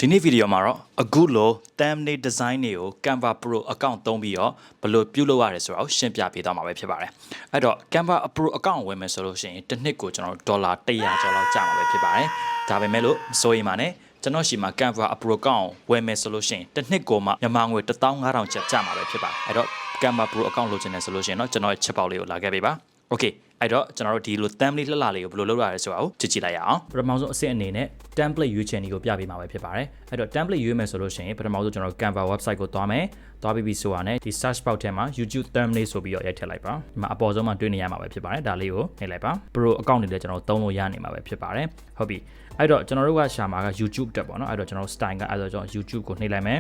ဒီနေ့ဗီဒီယိုမှာတော့အခုလို thumbnail design တွေကို Canva Pro account သုံးပြီးတော့ဘယ်လိုပြုလုပ်ရလဲဆိုတာကိုရှင်းပြပေးသွားမှာပဲဖြစ်ပါတယ်။အဲ့တော့ Canva Pro account ဝင်မယ်ဆိုလို့ရှိရင်တစ်နှစ်ကိုကျွန်တော်တို့$100ကျော်လောက်ကျမှာပဲဖြစ်ပါတယ်။ဒါပေမဲ့လို့မစိုးရိမ်ပါနဲ့ကျွန်တော်ရှိမှာ Canva Pro account ဝင်မယ်ဆိုလို့ရှိရင်တစ်နှစ်ကိုမှမြန်မာငွေ$15000ကျပ်ကျမှာပဲဖြစ်ပါတယ်။အဲ့တော့ Canva Pro account လုပ်ချင်တယ်ဆိုလို့ရှိရင်တော့ကျွန်တော်ရဲ့ချက်ပေါက်လေးကိုလာခဲ့ပေးပါ။ Okayအဲ့တော့ကျွန်တော်တို့ဒီလို thumbnail လှလှလေးကိုဘယ်လိုလုပ်ရလဲဆိုတာကိုကြည့်လိုက်ရအောင်ပထမဆုံးအဆင့်အနေနဲ့ template ရွေးချယ်နည်းကိုပြပေးမှာပဲဖြစ်ပါတယ်အဲ့တော့ template ရွေးမယ်ဆိုလို့ရှိရင်ပထမဆုံးကျွန်တော်တို့ Canva website ကိုသွားမယ်သွားပြီးဆိုတာနဲ့ဒီ search box ထဲမှာ YouTube thumbnail ဆိုပြီးတော့ရိုက်ထည့်လိုက်ပါဒီမှာအပေါ်ဆုံးမှာတွေ့နေရမှာပဲဖြစ်ပါတယ်ဒါလေးကိုနှိပ်လိုက်ပါ Pro account တွေလည်းကျွန်တော်သုံးလို့ရနေမှာပဲဖြစ်ပါတယ်ဟုတ်ပြီအဲ့တော့ကျွန်တော်တို့ကရှာမှာက YouTube တက်ပေါ့နော်အဲ့တော့ကျွန်တော် style ကအဲ့တော့ကျွန်တော် YouTube ကိုနှိပ်လိုက်မယ်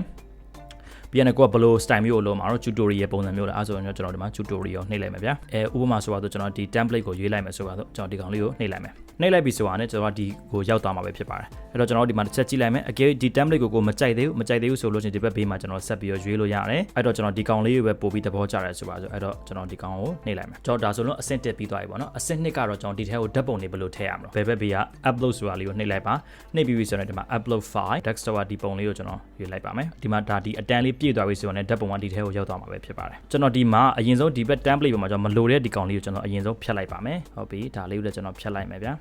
ပြန်နေကိုကဘလို့ style မျိုးကိုလုံးမှာတော့ tutorial ပုံစံမျိုးလားအဲဆိုရင်ကျွန်တော်ဒီမှာ tutorial နှိပ်လိုက်မယ်ဗျာဥပမာဆိုတော့ကျွန်တော်ဒီ template ကိုရွေးလိုက်မယ်ဆိုတော့ကျွန်တော်ဒီကောင်လေးကိုနှိပ်လိုက်မယ်နှိပ်လိုက်ပြီဆိုတာနဲ့ကျွန်တော်ဒီကိုရောက်သွားမှာပဲဖြစ်ပါတယ်အဲ့တော့ကျွန်တော်ဒီမှာတစ်ချက်ကြည့်လိုက်မယ်အကယ်ဒီ template ကိုမကြိုက်သေးဘူးဆိုလို့ရှိရင်ဒီဘက်ဘေးမှာကျွန်တော်ဆက်ပြီးရွေးလို့ရတယ်အဲ့တော့ကျွန်တော်ဒီကောင်လေးကိုပဲပို့ပြီးသဘောကျတယ်ဆိုပါဆိုအဲ့တော့ကျွန်တော်ဒီကောင်ကိုနှိပ်လိုက်မယ်ကျွန်တော်ဒါဆိုလို့အဆင့်တက်ပြီးသွားပြီပေါ့နော်အဆင့်2ကတော့ကျွန်တော်ဒီထဲကိုဓာတ်ပုံတွေဘယ်လိုထည့်ရမလဲဘယ်ဘက်ဘေးက upload ဆိုတာလေးကိုနှိပ်လိုက်ပါနှိပ်ပြီးပြီဆိုတော့ဒီမှာ upload file desktop ကဒီပုံလေးကိုကျွန်တော်ရွေးလိုက်ပါမယ်ဒီမှာဒါဒီအတန်းလေးပြည့်သွားပြီဆိုတော့ဓာတ်ပုံကဒီထဲကိုရောက်သွားမှာပဲဖြစ်ပါတယ်ကျွန်တော်ဒီမှာအရင်ဆုံးဒီဘက် template ပေါ်မှာကျွန်တော်မလိုတဲ့ဒီကောင်လေးကိုကျွန်တော်အရင်ဆုံးဖြတ်လိုက်ပါမယ်ဟုတ်ပြီဒါလေးကိုလည်းကျွန်တော်ဖြတ်လိုက်မယ်ဗျာ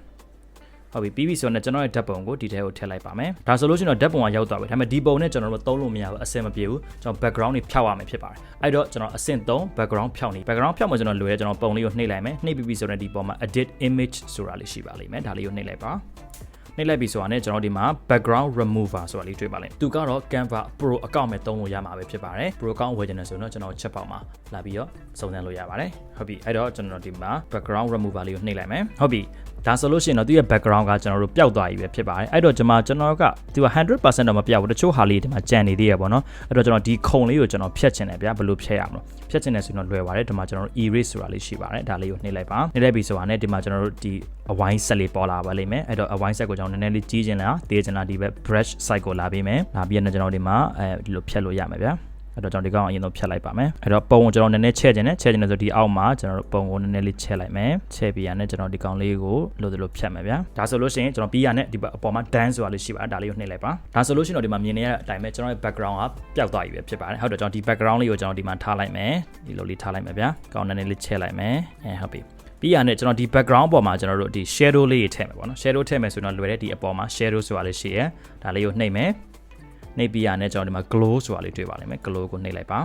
ဟုတ်ပြီပြီးပြီဆိုတော့ကျွန်တော်ရဲ့ဓာတ်ပုံကိုဒီထဲကိုထည့်လိုက်ပါမယ်ဒါဆိုလို့ရှိရင်တော့ဓာတ်ပုံကရောက်သွားပြီဒါပေမဲ့ဒီပုံနဲ့ကျွန်တော်တို့သုံးလို့မရဘူးအဆင်မပြေဘူးကျွန်တော် background တွေဖြောက်ရမယ်ဖြစ်ပါတယ်အဲ့တော့ကျွန်တော်အဆင့်3 background ဖြောက်နေ background ဖြောက်မှကျွန်တော်လွယ်ကျွန်တော်ပုံလေးကိုနှိပ်လိုက်မယ်နှိပ်ပြီးပြီဆိုတော့ဒီပုံမှာ edit image ဆိုတာလေးရှိပါလိမ့်မယ်ဒါလေးကိုနှိပ်လိုက်ပါနှိပ်လိုက်ပြီဆိုတာနဲ့ကျွန်တော်ဒီမှာ background remover ဆိုတာလေးတွေ့ပါလိမ့်မယ်သူကတော့ Canva Pro account နဲ့သုံးလို့ရမှာပဲဖြစ်ပါတယ် Pro account ဝယ်ချင်တယ်ဆိုတော့ကျွန်တော်ချက်ပေါက်မှာလာပြီးတော့စုံစမ်းလို့ရပါတယ်ဟုတ်ပြီအဲ့တော့ကျွန်တော်ဒီမှာ background remover လေးကိုနှိပ်လိုက်မယ်ဟုတ်ပြီဒါဆိုလို့ရှိရင်တော့သူရဲ့ background ကကျွန်တော်တို့ပျောက်သွားပြီပဲဖြစ်ပါတယ်အဲ့တော့ကျွန်တော်ကသူက 100% တော့မပျောက်ဘူးတချို့ဟာလေးဒီမှာကြံနေသေးရပေါ့နော်အဲ့တော့ကျွန်တော်ဒီခုံလေးကိုကျွန်တော်ဖြတ်ချင်တယ်ဗျာဘယ်လိုဖြတ်ရမလဲဖြတ်ချင်တယ်ဆိုတော့လွယ်ပါတယ်ဒီမှာကျွန်တော်တို့ erase ဆိုတာလေးရှိပါတယ်ဒါလေးကိုနှိပ်လိုက်ပါနှိပ်လိုက်ပြီဆိုတာနဲ့ဒီမှာကျွန်တော်တို့ဒီအဝိုင်းဆက်လေးပေါ်လာပါလိမ့်မယ်အဲ့တော့အဝိုင်းဆက်ကိုကျွန်တော်နည်းနည်းလေးကြီးချင်လားသေးချင်လားဒီဘက် brush side ကိုလာပေးမယ်လာပြီးတော့ကျွန်တော်ဒီမှာဒီလိုဖြတ်လို့ရမယ်ဗျာအဲ့တော့ကျွန်တော်ဒီကောင်အရင်ဆုံးဖြတ်လိုက်ပါမယ်အဲ့တော့ပုံကိုကျွန်တော်နည်းနည်းချဲ့ချင်တယ်ဆိုဒီအောက်မှာကျွန်တော်တို့ပုံကိုနည်းနည်းလေးချဲ့လိုက်မယ်ချဲ့ပြီးရနဲ့ကျွန်တော်ဒီကောင်လေးကိုလို့ဖြတ်မယ်ဗျာဒါဆိုလို့ရှိရင်ကျွန်တော်ပြီးရနဲ့ဒီအပေါ်မှာ dance ဆိုတာလေးရှိပါတယ်ဒါလေးကိုနှိပ်လိုက်ပါဒါဆိုလို့ရှိရင်တော့ဒီမှာမြင်နေရတဲ့အတိုင်းပဲကျွန်တော်ရဲ့ background ကပျောက်သွားပြီပဲဖြစ်ပါတယ်ဟုတ်တော့ကျွန်တော်ဒီ background လေးကိုကျွန်တော်ဒီမှာထားလိုက်မယ်ဒီလိုလေးထားလိုက်မယ်ဗျာကောင်နည်းနည်းလေးချဲ့လိုက်မယ်ဟုတ်ပြီပြီးရနဲ့ကျွန်တော်ဒီ background ပေါ်မှာကျွန်တော်တို့ဒီ shadow လေးတွေထည့်မယ်ပေါ့နော် shadow ထည့်မယ်ဆိုတော့လွယ်တဲ့ဒီအပေါ်မှာ shadow ဆိုတာလေးရှိရယ်ဒါလေးကိုနှိပ်မယ်နှိပ်ပြီးရနဲ့ကျွန်တော်ဒီမှာ glow ဆိုတာလေးတွေ့ပါလိမ့်မယ် glow ကိုနှိပ်လိုက်ပါ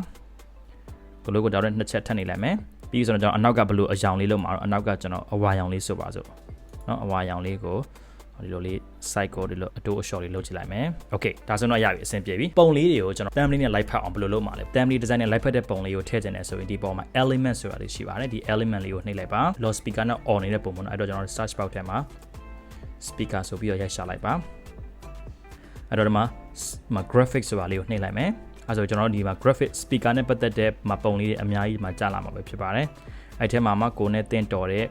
glow ကိုတော့နှစ်ချက်ထပ်နှိပ်လိုက်မယ်ပြီးဆိုတော့ကျွန်တော်အနောက်ကဘလို့အယောင်လေးလုံးမှာတော့အနောက်ကကျွန်တော်အဝါရောင်လေးဆိုပါစို့เนาะအဝါရောင်လေးကိုဒီလိုလေး side ကိုဒီလိုအတိုးအလျှော်လေးလုပ်ချလိုက်မယ် okay ဒါဆိုတော့ရပြီအဆင်ပြေပြီပုံလေးတွေကိုကျွန်တော် thumbnail နဲ့ live ဖတ်အောင်ဘယ်လိုလုပ်မှာလဲ thumbnail design နဲ့ live ဖတ်တဲ့ပုံလေးကိုထည့်ချင်တယ်ဆိုရင်ဒီပုံမှာ element ဆိုတာလေးရှိပါတယ်ဒီ element လေးကိုနှိပ်လိုက်ပါ loud speaker နဲ့ on နေတဲ့ပုံပေါ့နော်အဲ့တော့ကျွန်တော် search box ထဲမှာ speaker ဆိုပြီးတော့ရိုက်ရှာလိုက်ပါအဲ့တော့ဒီမှာ graphic ဆိုတာလေးကိုနှိပ်လိုက်မယ်အဲ့ဆိုကျွန်တော်တို့ဒီမှာ graphic speaker နဲ့ပတ်သက်တဲ့ပုံလေးတွေအများကြီးမှာကြာလာမှာပဲဖြစ်ပါတယ်အဲ့ထဲမှာကိုနဲ့တင်တော်တဲ့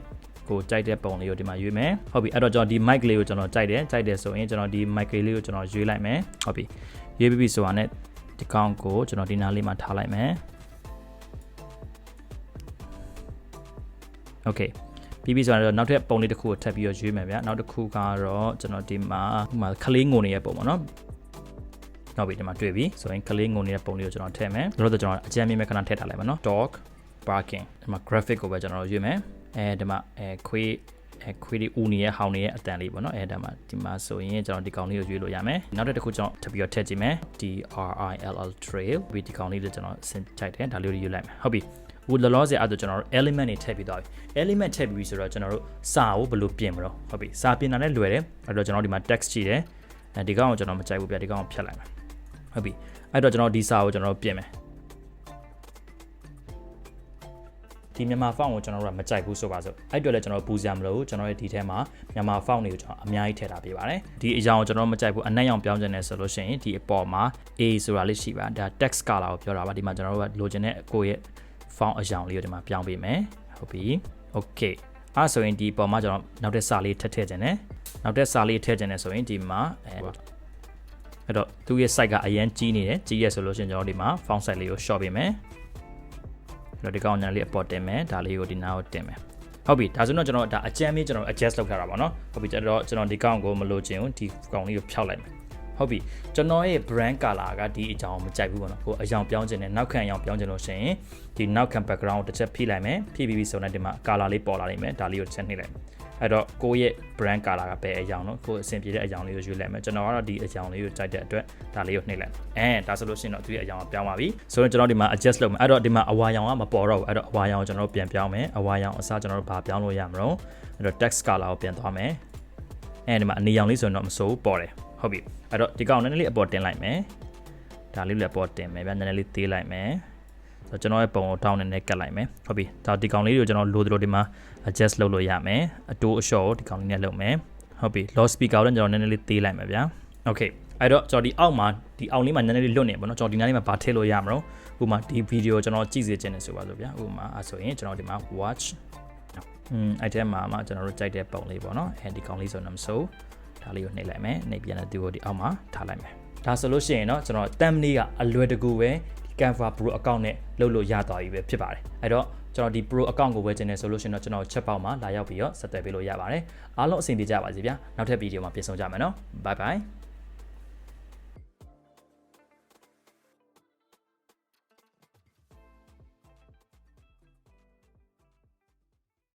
ကိုကြိုက်တဲ့ပုံလေးကိုဒီမှာရွေးမယ်ဟုတ်ပြီအဲ့တော့ကျွန်တော်ဒီ mic လေးကိုကျွန်တော်ကြိုက်တယ်ဆိုရင်ကျွန်တော်ဒီ mic လေးကိုကျွန်တော်ရွေးလိုက်မယ်ဟုတ်ပြီရွေးပြီးပြီဆိုတာနဲ့ဒီကောင်ကိုကျွန်တော်ဒီနားလေးမှာထားလိုက်မယ် okay ပြီးပြီဆိုတော့နောက်ထပ်ပုံလေးတစ်ခုကိုထပ်ပြီးတော့ရွေးမယ်ဗျာနောက်တစ်ခုကတော့ကျွန်တော်ဒီမှာခလေးငုံနေတဲ့ပုံပေါ့နော်နောက်ပြီးဒီမှာတွေ့ပြီဆိုရင်ကလေးငုံနေတဲ့ပုံလေးကိုကျွန်တော်ထည့်မယ်ဒါတော့ကျွန်တော်အကြမ်းမြင့်မဲ့ခဏထည့်ထားလိုက်ပါနော် dog barking ဒီမှာ graphic ကိုပဲကျွန်တော်ရွေးမယ်ဒီမှာခွေးတွေဦးနေတဲ့ဟောင်းနေရဲ့အတန်လေးပေါ့နော်ဒါမှဒီမှာဆိုရင်ကျွန်တော်ဒီကောင်လေးကိုရွေးလို့ရမယ်နောက်တစ်ခုကျွန်တော်ထပ်ပြီးတော့ထည့်ကြည့်မယ် drill trail ပြီးဒီကောင်လေးကိုကျွန်တော်ဆင်ချိုက်တယ်ဒါလေးကိုရွေးလိုက်မယ်ဟုတ်ပြီဦးလောလောဆယ်အဲ့ဒါကျွန်တော်တို့ element တွေထည့်ပြီးသွားပြီ element ထည့်ပြီးဆိုတော့ကျွန်တော်တို့စာကိုဘယ်လိုပြင်မလို့ဟုတ်ပြီစာပြင်တာနဲ့လွယ်တယ်အဲ့တော့ကျွန်တော်ဒီမှာ text ကြည့်တယ်ဒီကောင်ကိုကျွန်တော်မကြိုက်ဘူးပြဒီကောင်ကိုဖြတ်လိုက်မယ်ဟုတ်ပြီအဲ့တော့ကျွန်တော်ဒီစာကိုကျွန်တော်ပြင်မယ်ဒီမြန်မာ font ကိုကျွန်တော်တို့ကမကြိုက်ဘူးဆိုပါစို့အဲ့အတွက်လည်းကျွန်တော်ပူစရာမလိုဘူးကျွန်တော်ရဲ့ဒီထဲမှာမြန်မာ font တွေကိုကျွန်တော်အများကြီးထည့်ထားပေးပါတယ်ဒီအကြောင်းကိုကျွန်တော်မကြိုက်ဘူးအနက်ရောင်ပြောင်းချင်တယ်ဆိုလို့ရှိရင်ဒီအပေါ်မှာ A ဆိုတာလေးရှိပါဒါ text color ကိုပြောတာပါဒီမှာကျွန်တော်တို့ကလိုချင်တဲ့ကိုယ့်ရဲ့ font အကြောင်းလေးကိုဒီမှာပြောင်းပေးမယ်ဟုတ်ပြီ okay အဲ့ဆိုရင်ဒီပေါ်မှာကျွန်တော်နောက်တဲ့စာလေးထည့်ချင်တယ်နောက်တဲ့စာလေးထည့်ချင်တယ်ဆိုရင်ဒီမှာအဲ့တော့သူ့ရဲ့ site ကအရင်ကြီးနေတယ်ကြီးရဆိုလို့ရှိရင်ကျွန်တော်ဒီမှာ font size လေးကို short ပေးမယ်အဲ့တော့ဒီကောင်ညာလေးအပေါ်တင်မယ်ဒါလေးကိုဒီနားကိုတင်မယ်ဟုတ်ပြီဒါဆိုတော့ကျွန်တော်ဒါအကြမ်းမေးကျွန်တော် adjust လုပ်ထားတာပါเนาะဟုတ်ပြီကျွန်တော်ဒီကောင်ကိုမလိုချင်ဘူးဒီကောင်လေးကိုဖျောက်လိုက်မယ် ဟုတ်ပြီကျွန်တော်ရဲ့ brand color ကဒီအကြောင်းမကြိုက်ဘူးပေါ့နော်ကိုအကြောင်းပြောင်းခြင်းနဲ့နောက်ခံအကြောင်းပြောင်းခြင်းလို့ရှိရင်ဒီနောက်ခံ background ကိုတစ်ချက်ဖိလိုက်မယ်ဖိပြီးဆိုတော့ဒီမှာ color လေးပေါ်လာနိုင်မယ်ဒါလေးကိုတစ်ချက်နှိပ်လိုက်အဲ့တော့ကိုရဲ့ brand color ကပဲအကြောင်းနော်ကိုအဆင်ပြေတဲ့အကြောင်းလေးကိုရွေးလိုက်မယ်ကျွန်တော်ကတော့ဒီအကြောင်းလေးကိုကြိုက်တဲ့အတွက်ဒါလေးကိုနှိပ်လိုက်ဒါဆိုလို့ရှိရင်တော့သူရဲ့အကြောင်းကပြောင်းပါပြီဆိုတော့ကျွန်တော်ဒီမှာ adjust လုပ်မယ်အဲ့တော့ဒီမှာအဝါရောင်ကမပေါ်တော့ဘူးအဲ့တော့အဝါရောင်ကိုကျွန်တော်ပြန်ပြောင်းမယ်အဝါရောင်အစားကျွန်တော်တို့ဘာပြောင်းလို့ရမလို့အဲ့တော့ text color ကိုပြန်သွားမယ်ဒီမှာအနေရောင်လေးဆိုရင်တော့မစိုးပေါ်တယ်ဟုတ်ပြီအဲ့တော့ဒီကောင်နည်းနည်းလေးအပေါ်တင်လိုက်မယ်ဒါလေးလည်းအပေါ်တင်မယ်ဗျာနည်းနည်းလေးသေးလိုက်မယ်ဆိုတော့ကျွန်တော်ရဲ့ပုံကိုတောင်းနေနဲ့ကတ်လိုက်မယ်ဟုတ်ပြီဒါဒီကောင်လေးကိုကျွန်တော်လိုသလိုဒီမှာ adjust လုပ်လို့ရမယ်အတိုးအလျှော့ကိုဒီကောင်လေးနဲ့လုပ်မယ်ဟုတ်ပြီ low speaker ကိုလည်းကျွန်တော်နည်းနည်းလေးသေးလိုက်မယ်ဗျာ okay အဲ့တော့ကျွန်တော်ဒီအောက်မှာဒီအောက်လေးမှာနည်းနည်းလေးလွတ်နေပေါ့နော်ကျွန်တော်ဒီနားလေးမှာဗာထည့်လို့ရမလို့ဥပမာဒီဗီဒီယိုကျွန်တော်ကြည့်စေချင်တယ်ဆိုပါစို့ဗျာဥပမာအဲ့ဆိုရင်ကျွန်တော်ဒီမှာ watch အဲ့ထဲမှာကျွန်တော်တို့ကြိုက်တဲ့ပုံလေးပေါ့နော်ဒီကောင်လေးဆိုတော့မစိုးဒါလေးကိုနှိပ်လိုက်မယ်နှိပ်ပြန်တဲ့သူကိုဒီအောက်မှာထားလိုက်မယ်ဒါဆိုလို့ရှိရင်တော့ကျွန်တော် thumbnail ကအလွယ်တကူပဲဒီ Canva Pro account နဲ့လုပ်လို့ရသွားပြီပဲဖြစ်ပါတယ်အဲ့တော့ကျွန်တော်ဒီ Pro account ကိုဝယ်ချင်တယ်ဆိုလို့ရှိရင်တော့ကျွန်တော် chat box မှာလာရောက်ပြီးတော့ဆက်သွယ်ပေးလို့ရပါတယ်အားလုံးအဆင်ပြေကြပါစေဗျာနောက်ထပ်ဗီဒီယိုမှာပြန်ဆုံကြမယ်နော် bye bye